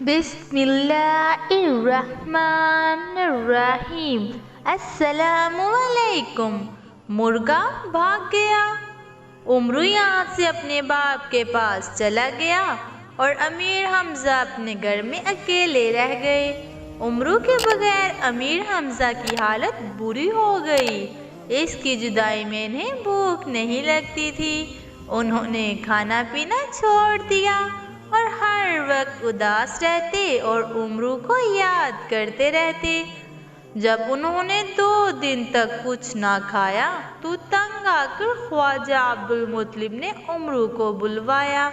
बिस्मिल्लाहिर्रहमानिर्रहीम। अस्सलामुअलैकुम। मुर्गा भाग गया। उमरू यहाँ से अपने बाप के पास चला गया और अमीर हमजा अपने घर में अकेले रह गए। उमरू के बगैर अमीर हमजा की हालत बुरी हो गई। इसकी जुदाई में इन्हें भूख नहीं लगती थी। उन्होंने खाना पीना छोड़ दिया और हर वक्त उदास रहते और उमरू को याद करते रहते। जब उन्होंने 2 दिन तक कुछ ना खाया तो तंग आकर ख्वाजा अब्दुल मुत्तलिब ने उमरू को बुलवाया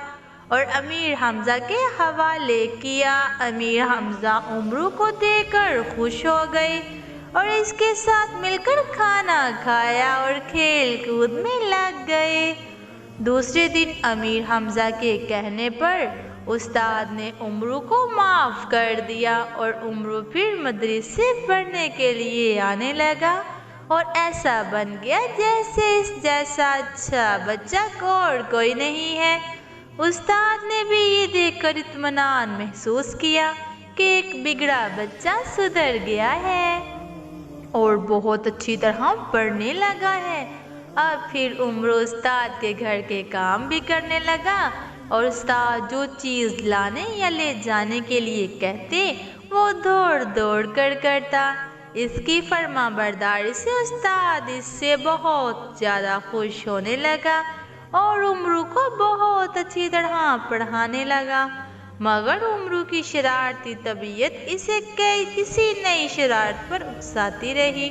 और अमीर हमजा के हवाले किया। अमीर हमजा उमरू को देखकर खुश हो गए और इसके साथ मिलकर खाना खाया और खेल कूद में लग गए। दूसरे दिन अमीर हमजा के कहने पर उस्ताद ने उमरू को माफ़ कर दिया और उमरू फिर मदरसे पढ़ने के लिए आने लगा और ऐसा बन गया जैसे इस जैसा अच्छा बच्चा और कोई नहीं है। उस्ताद ने भी ये देखकर इत्मीनान महसूस किया कि एक बिगड़ा बच्चा सुधर गया है और बहुत अच्छी तरह पढ़ने लगा है। अब फिर उमरू उस्ताद के घर के काम भी करने लगा और उस्ताद जो चीज़ लाने या ले जाने के लिए कहते वो दौड़ दौड़ कर करता। इसकी फरमाबरदारी से उस्ताद इससे बहुत ज़्यादा खुश होने लगा और उमरू को बहुत अच्छी तरह पढ़ाने लगा। मगर उमरू की शरारती तबीयत इसे किसी नई शरारत पर उकसाती रही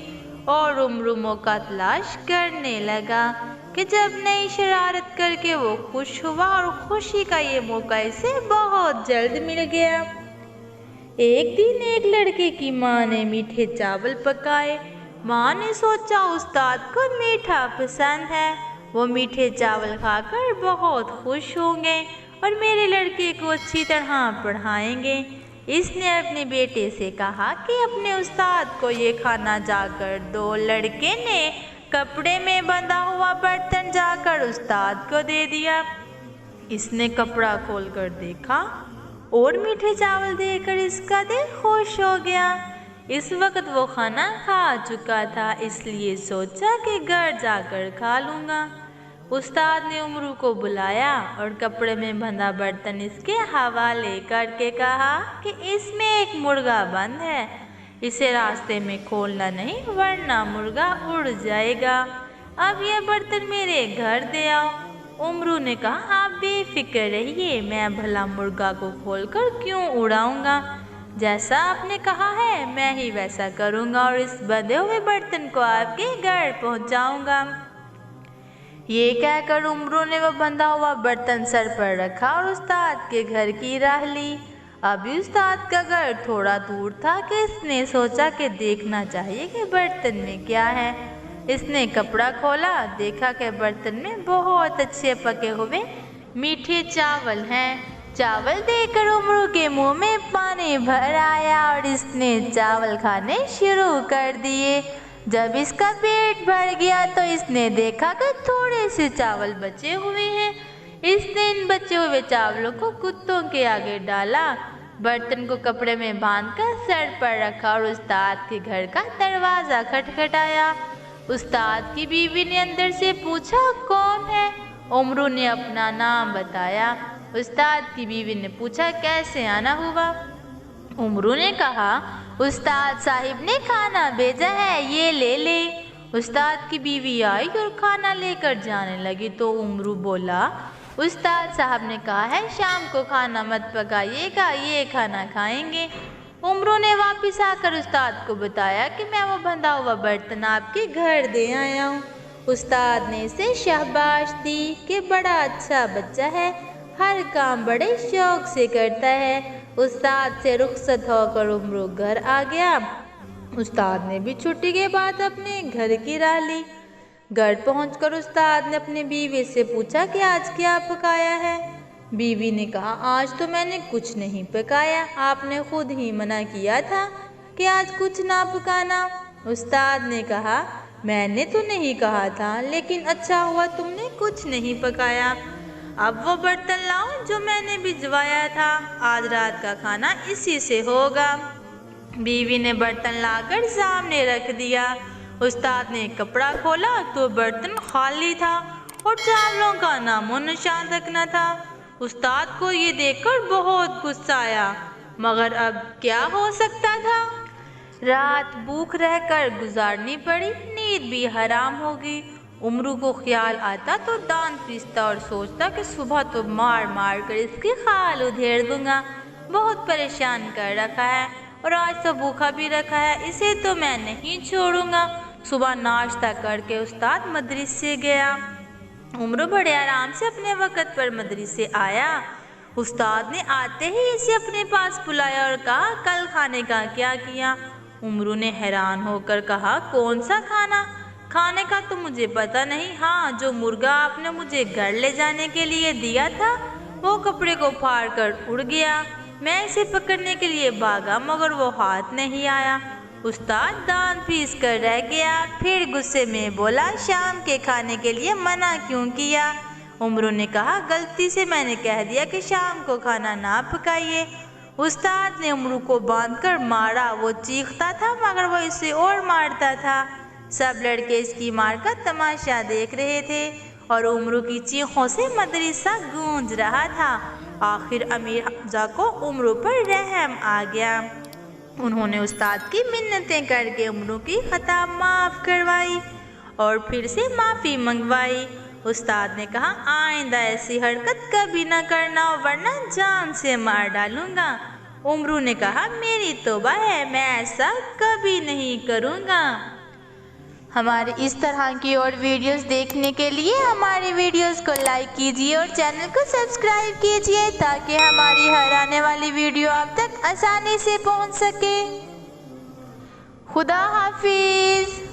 और उमरू मौका तलाश करने लगा कि जब नई शरारत करके वो खुश हुआ और खुशी का ये मौका इसे बहुत जल्द मिल गया। एक दिन एक लड़के की माँ ने मीठे चावल पकाए। माँ ने सोचा उस्ताद को मीठा पसंद है, वो मीठे चावल खाकर बहुत खुश होंगे और मेरे लड़के को अच्छी तरह पढ़ाएंगे। इसने अपने बेटे से कहा कि अपने उस्ताद को ये खाना जाकर दो। लड़के ने कपड़े में बंधा हुआ बर्तन जाकर उस्ताद को दे दिया। इसने कपड़ा खोलकर देखा और मीठे चावल देखकर इसका दिल खुश हो गया। इस वक्त वो खाना खा चुका था, इसलिए सोचा कि घर जाकर खा लूँगा। उस्ताद ने उमरू को बुलाया और कपड़े में बंधा बर्तन इसके हवाले करके कहा कि इसमें एक मुर्गा बंद है, इसे रास्ते में खोलना नहीं वरना मुर्गा उड़ जाएगा। अब यह बर्तन मेरे घर दे आओ। उमरू ने कहा आप बेफिक्र रहिए, मैं भला मुर्गा को खोलकर क्यों उड़ाऊंगा। जैसा आपने कहा है मैं ही वैसा करूंगा और इस बंधे हुए बर्तन को आपके घर पहुंचाऊंगा। ये कहकर उमरू ने वो बंधा हुआ बर्तन सर पर रखा और उस्ताद के घर की राह ली। अभी उस्ताद का घर थोड़ा दूर था कि इसने सोचा कि देखना चाहिए कि बर्तन में क्या है। इसने कपड़ा खोला, देखा कि बर्तन में बहुत अच्छे पके हुए मीठे चावल हैं। चावल देखकर उमरू के मुंह में पानी भर आया और इसने चावल खाने शुरू कर दिए। जब इसका पेट भर गया तो इसने देखा कि थोड़े से चावल बचे हुए हैं। इसने इन बचे हुए चावलों को कुत्तों के आगे डाला, बर्तन को कपड़े में बांधकर सर पर रखा और उस्ताद के घर का दरवाज़ा खटखटाया। उस्ताद की बीवी ने अंदर से पूछा कौन है। उमरू ने अपना नाम बताया। उस्ताद की बीवी ने पूछा कैसे आना हुआ। उमरू ने कहा उस्ताद साहिब ने खाना भेजा है, ये ले ले। उस्ताद की बीवी आई और खाना लेकर जाने लगी तो उमरू बोला उस्ताद साहब ने कहा है शाम को खाना मत पकाइएगा, ये खाना खाएंगे। उमरू ने वापस आकर उस्ताद को बताया कि मैं वो बंधा हुआ बर्तन आपके घर दे आया हूँ। उस्ताद ने इसे शाबाश दी कि बड़ा अच्छा बच्चा है, हर काम बड़े शौक से करता है। उस्ताद से रुखसत होकर उमरू घर आ गया। उस्ताद ने भी छुट्टी के बाद अपने घर की राह ली। घर पहुंचकर उस्ताद ने अपनी बीवी से पूछा कि आज क्या पकाया है। बीवी ने कहा आज तो मैंने कुछ नहीं पकाया, आपने खुद ही मना किया था कि आज कुछ ना पकाना। उस्ताद ने कहा, मैंने तो नहीं कहा था, लेकिन अच्छा हुआ तुमने कुछ नहीं पकाया। अब वो बर्तन लाओ जो मैंने भिजवाया था, आज रात का खाना इसी से होगा। बीवी ने बर्तन लाकर सामने रख दिया। उस्ताद ने कपड़ा खोला तो बर्तन खाली था और चावलों का नामो निशान तक न था। उस्ताद को ये देखकर बहुत गुस्सा आया, मगर अब क्या हो सकता था। रात भूख रहकर गुजारनी पड़ी, नींद भी हराम होगी। उमरू को ख्याल आता तो दांत पीसता और सोचता कि सुबह तो मार मार कर इसकी खाल उधेड़ दूंगा। बहुत परेशान कर रखा है और आज तो भूखा भी रखा है, इसे तो मैं नहीं छोड़ूंगा। सुबह नाश्ता करके उस्ताद मदरसे गया। उमरू बड़े आराम से अपने वक़्त पर मदरसे आया। उस्ताद ने आते ही इसे अपने पास बुलाया और कहा, कल खाने का क्या किया। उमरू ने हैरान होकर कहा, कौन सा खाना? खाने का तो मुझे पता नहीं। हाँ, जो मुर्गा आपने मुझे घर ले जाने के लिए दिया था वो कपड़े को फाड़ कर उड़ गया। मैं इसे पकड़ने के लिए भागा मगर वो हाथ नहीं आया। उस्ताद दांत पीस कर रह गया, फिर गुस्से में बोला, शाम के खाने के लिए मना क्यों किया? उमरू ने कहा, गलती से मैंने कह दिया कि शाम को खाना ना पकाइए। उस्ताद ने उमरू को बांधकर मारा। वो चीखता था मगर वो इसे और मारता था। सब लड़के इसकी मार का तमाशा देख रहे थे और उमरू की चीखों से मदरसा गूंज रहा था। आखिर अमीर हमजा को उमरू पर रहम आ गया। उन्होंने उस्ताद की मिन्नतें करके उमरू की खता माफ़ करवाई और फिर से माफ़ी मंगवाई। उस्ताद ने कहा, आइंदा ऐसी हरकत कभी न करना वरना जान से मार डालूंगा। उमरू ने कहा, मेरी तौबा है, मैं ऐसा कभी नहीं करूँगा। हमारे इस तरह की और वीडियोस देखने के लिए हमारे वीडियोस को लाइक कीजिए और चैनल को सब्सक्राइब कीजिए ताकि हमारी हर आने वाली वीडियो आप तक आसानी से पहुंच सके। खुदा हाफिज।